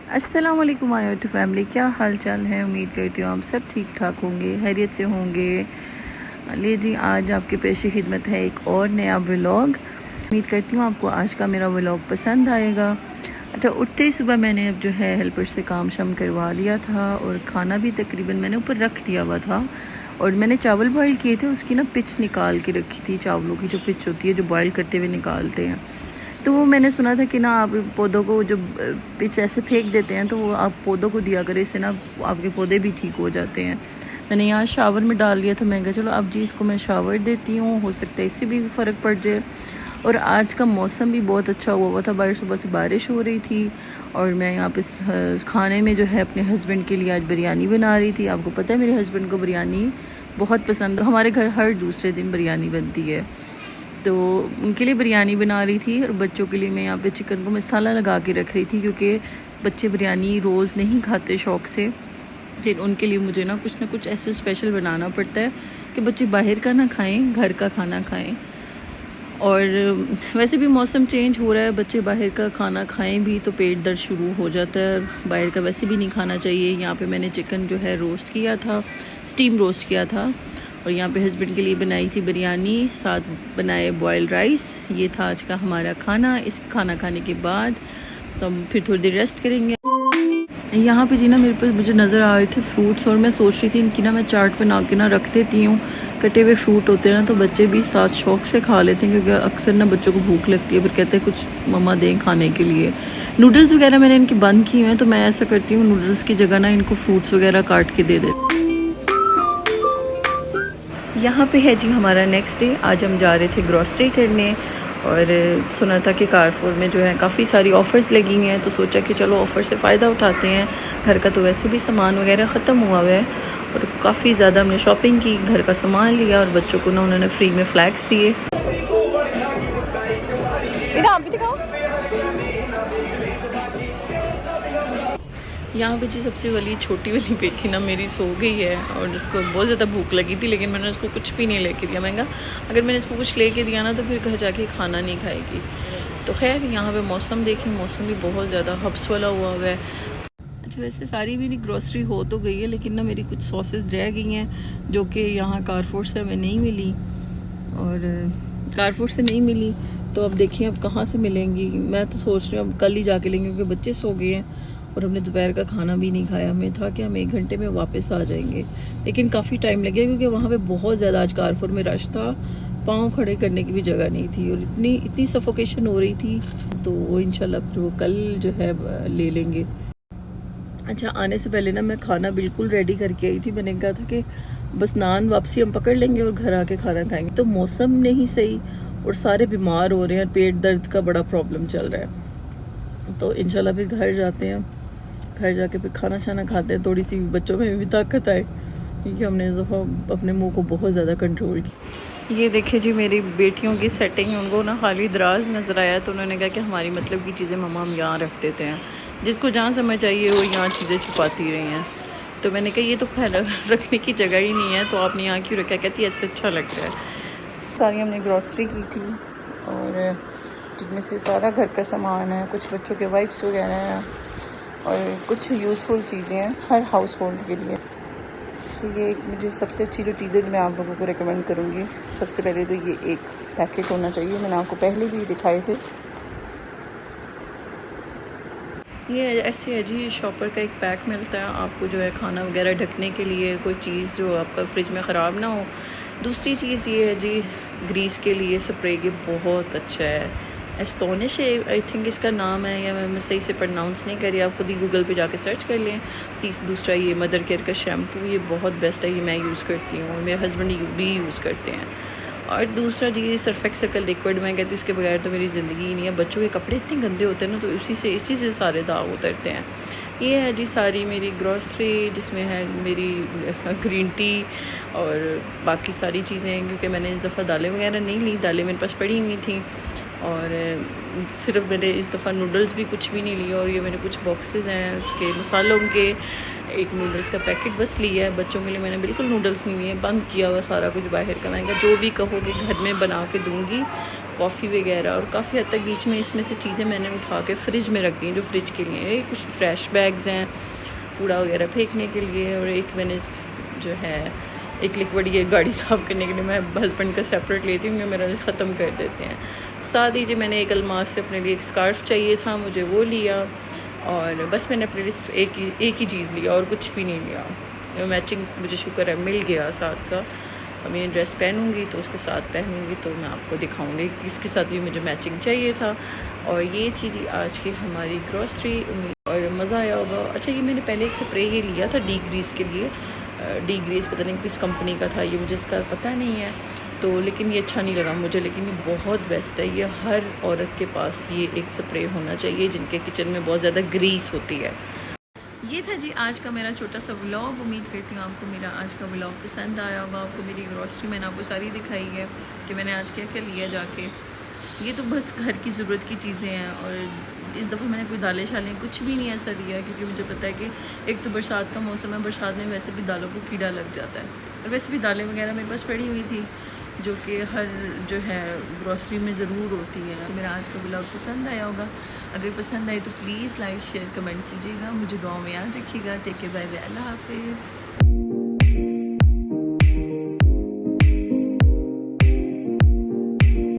अस्सलाम वालेकुम my YouTube family, क्या हाल चाल है। उम्मीद करती हूँ आप सब ठीक ठाक होंगे, खैरियत से होंगे। ले जी, आज आपके पेश खिदमत है एक और नया व्लॉग। उम्मीद करती हूँ आपको आज का मेरा व्लॉग पसंद आएगा। अच्छा, उठते ही सुबह मैंने अब जो है हेल्पर से काम शाम करवा लिया था और खाना भी तकरीबन मैंने ऊपर रख दिया हुआ था। और मैंने चावल बॉयल किए थे, उसकी ना पिच निकाल के रखी थी। चावलों की जो पिच होती है, जो बॉयल करते हुए निकालते हैं, तो वो मैंने सुना था कि ना आप पौधों को जो पिच ऐसे फेंक देते हैं तो वो आप पौधों को दिया करें, इससे ना आपके पौधे भी ठीक हो जाते हैं। मैंने यहाँ शावर में डाल दिया था। मैं कहा चलो अब जी इसको मैं शावर देती हूँ, हो सकता है इससे भी फ़र्क पड़ जाए। और आज का मौसम भी बहुत अच्छा हुआ था, बाहर सुबह से बारिश हो रही थी। और मैं यहाँ पे खाने में जो है अपने हस्बैंड के लिए आज बिरयानी बना रही थी। आपको पता है मेरे हस्बैंड को बिरयानी बहुत पसंद है, हमारे घर हर दूसरे दिन बिरयानी बनती है, तो उनके लिए बिरयानी बना रही थी। और बच्चों के लिए मैं यहाँ पे चिकन को मसाला लगा के रख रही थी, क्योंकि बच्चे बिरयानी रोज़ नहीं खाते शौक़ से। फिर उनके लिए मुझे ना कुछ ऐसे स्पेशल बनाना पड़ता है कि बच्चे बाहर का ना खाएं, घर का खाना खाएं। और वैसे भी मौसम चेंज हो रहा है, बच्चे बाहर का खाना खाएं भी तो पेट दर्द शुरू हो जाता है। बाहर का वैसे भी नहीं खाना चाहिए। यहाँ पे मैंने चिकन जो है रोस्ट किया था, स्टीम रोस्ट किया था। और यहाँ पे हस्बैंड के लिए बनाई थी बिरयानी, साथ बनाए बॉयल्ड राइस। ये था आज का हमारा खाना। इस खाना खाने के बाद तो हम फिर थोड़ी देर रेस्ट करेंगे। यहाँ पे जी ना मेरे पास मुझे नज़र आ रहे थे फ्रूट्स, और मैं सोच रही थी इनकी ना मैं चाट बना के ना रख देती हूँ। कटे हुए फ्रूट होते हैं ना, तो बच्चे भी साथ शौक़ से खा लेते हैं, क्योंकि अक्सर ना बच्चों को भूख लगती है, फिर कहते हैं कुछ मम्मा दें खाने के लिए। नूडल्स वगैरह मैंने इनकी बंद की हुए हैं, तो मैं ऐसा करती हूँ नूडल्स की जगह ना इनको फ्रूट्स वगैरह काट के दे देती। यहाँ पे है जी हमारा नेक्स्ट डे। आज हम जा रहे थे ग्रॉसरी करने, और सुना था कि कारफोर में जो है काफ़ी सारी ऑफ़र्स लगी हुई हैं, तो सोचा कि चलो ऑफ़र से फ़ायदा उठाते हैं। घर का तो वैसे भी सामान वगैरह ख़त्म हुआ है, और काफ़ी ज़्यादा हमने शॉपिंग की, घर का सामान लिया, और बच्चों को ना उन्होंने फ्री में फ्लैग्स दिए। आप भी दिखाओ। यहाँ पे जी सबसे वाली छोटी वाली बेटी ना मेरी सो गई है, और उसको बहुत ज़्यादा भूख लगी थी, लेकिन मैंने उसको कुछ भी नहीं लेके दिया। मैंने कहा अगर मैंने इसको कुछ लेके दिया ना तो फिर घर जाके खाना नहीं खाएगी। तो खैर यहाँ पे मौसम देखें, मौसम भी बहुत ज़्यादा हब्स वाला हुआ है। अच्छा, वैसे सारी मेरी ग्रॉसरी हो तो गई है, लेकिन ना मेरी कुछ सॉसेस रह गई हैं जो कि यहाँ कारफोर से हमें नहीं मिली, और कारफोर से नहीं मिली तो अब देखिए अब कहाँ से मिलेंगी। मैं तो सोच रही हूँ अब कल ही जाके लेंगे, क्योंकि बच्चे सो गए हैं और हमने दोपहर का खाना भी नहीं खाया। हमें था कि हम 1 घंटे में वापस आ जाएंगे, लेकिन काफ़ी टाइम लगेगा, क्योंकि वहाँ पे बहुत ज़्यादा आज कारफोर में रश था। पाँव खड़े करने की भी जगह नहीं थी, और इतनी सफोकेशन हो रही थी। तो इंशाल्लाह फिर वो कल जो है ले लेंगे। अच्छा, आने से पहले ना मैं खाना बिल्कुल रेडी करके आई थी। मैंने कहा था कि बस नान वापसी हम पकड़ लेंगे और घर आके खाना खाएंगे। तो मौसम नहीं सही और सारे बीमार हो रहे हैं, पेट दर्द का बड़ा प्रॉब्लम चल रहा है। तो इंशाल्लाह फिर घर जाते हैं, घर जाके फिर खाना शाना खाते हैं, थोड़ी सी बच्चों में भी ताकत आए, क्योंकि हमने इस दफ़ा अपने मुंह को बहुत ज़्यादा कंट्रोल किया। ये देखिए जी मेरी बेटियों की सेटिंग, उनको ना खाली दराज नज़र आया, तो उन्होंने कहा कि हमारी मतलब की चीज़ें मम्मा हम यहाँ रख देते हैं। जिसको जहाँ समझ चाहिए वो यहाँ चीज़ें छुपाती रही हैं। तो मैंने कहा ये तो रखने की जगह ही नहीं है, तो आपने यहाँ क्यों रखा? कहती है ऐसे अच्छा लग रहा है। सारी हमने ग्रॉसरी की थी, और जिसमें से सारा घर का सामान है, कुछ बच्चों के वाइप्स वगैरह हैं, और कुछ यूज़फुल चीज़ें हैं हर हाउस होल्ड के लिए। तो ये एक मुझे सबसे अच्छी जो चीज़ें मैं आप लोगों को रेकमेंड करूँगी, सबसे पहले तो ये एक पैकेट होना चाहिए। मैंने आपको पहले भी दिखाए थे। ये ऐसे है जी, शॉपर का एक पैक मिलता है आपको, जो है खाना वगैरह ढकने के लिए, कोई चीज़ जो आपका फ्रिज में ख़राब ना हो। दूसरी चीज़ ये है जी, ग्रीस के लिए स्प्रे, ये बहुत अच्छा है। एस्टोनिश आई थिंक इसका नाम है, या मैं सही से प्रोनाउंस नहीं करी, आप खुद ही गूगल पे जाके सर्च कर लें। दूसरा ये मदर केयर का शैम्पू, ये बहुत बेस्ट है, ये मैं यूज़ करती हूँ, मेरे हस्बैंड भी यूज़ करते हैं। और दूसरा जी सर्फ एक्सेल का लिक्विड, मैं कहती हूँ इसके बगैर तो मेरी ज़िंदगी ही नहीं है। बच्चों के कपड़े इतने गंदे होते हैं ना, तो इसी से सारे दाग उतरते हैं। ये है जी सारी मेरी ग्रॉसरी, जिसमें है मेरी ग्रीन टी और बाकी सारी चीज़ें हैं, क्योंकि मैंने इस दफ़ा दालें वगैरह नहीं ली, दालें मेरे पास पड़ी हुई थी। और सिर्फ मैंने इस दफ़ा नूडल्स भी कुछ भी नहीं लिया। और ये मेरे कुछ बॉक्सेस हैं उसके मसालों के, एक नूडल्स का पैकेट बस लिया है। बच्चों के लिए मैंने बिल्कुल नूडल्स नहीं लिए, बंद किया हुआ सारा कुछ बाहर का। मैं जो भी कहोगे घर में बना के दूँगी, कॉफ़ी वगैरह, और काफ़ी हद तक बीच में इसमें से चीज़ें मैंने उठा के फ्रिज में रख दी जो फ्रिज के लिए है। कुछ ट्रैश बैग्स हैं कूड़ा वगैरह फेंकने के लिए, और एक मैंने जो है एक लिक्विड ये गाड़ी साफ़ करने के लिए मैं हस्बैंड का सेपरेट लेती हूँ, मेरा ख़त्म कर देते हैं। साथ ही जी मैंने एक अलमास से अपने लिए एक स्कार्फ़ चाहिए था, मुझे वो लिया, और बस मैंने अपने लिए सिर्फ एक ही चीज़ लिया और कुछ भी नहीं लिया। मैचिंग मुझे शुक्र है मिल गया साथ का। अब ये ड्रेस पहनूंगी तो उसके साथ पहनूंगी तो मैं आपको दिखाऊंगी कि इसके साथ भी मुझे मैचिंग चाहिए था। और ये थी जी आज की हमारी ग्रॉसरी, और मज़ा आया होगा। अच्छा, ये मैंने पहले एक स्प्रे ये लिया था डी ग्रीस के लिए, डी ग्रीस पता नहीं किस कंपनी का था ये, मुझे इसका पता नहीं है तो, लेकिन ये अच्छा नहीं लगा मुझे, लेकिन ये बहुत बेस्ट है। ये हर औरत के पास ये एक स्प्रे होना चाहिए जिनके किचन में बहुत ज़्यादा ग्रीस होती है। ये था जी आज का मेरा छोटा सा व्लॉग। उम्मीद करती हूँ आपको मेरा आज का व्लॉग पसंद आया होगा। आपको मेरी ग्रॉसरी मैंने आपको सारी दिखाई है कि मैंने आज क्या क्या लिया जाके। ये तो बस घर की ज़रूरत की चीज़ें हैं, और इस दफ़ा मैंने कोई दालें शालें कुछ भी नहीं ऐसा लिया, क्योंकि मुझे पता है कि एक तो बरसात का मौसम है, बरसात में वैसे भी दालों को कीड़ा लग जाता है, और वैसे भी दालें वगैरह मेरे पास पड़ी हुई थी जो कि हर जो है ग्रॉसरी में ज़रूर होती है। तो मेरा आज का व्लॉग पसंद आया होगा। अगर पसंद आए तो प्लीज़ लाइक शेयर कमेंट कीजिएगा। मुझे दुआ में याद रखिएगा। टेक केयर, बाय बाय, अल्लाह हाफिज़।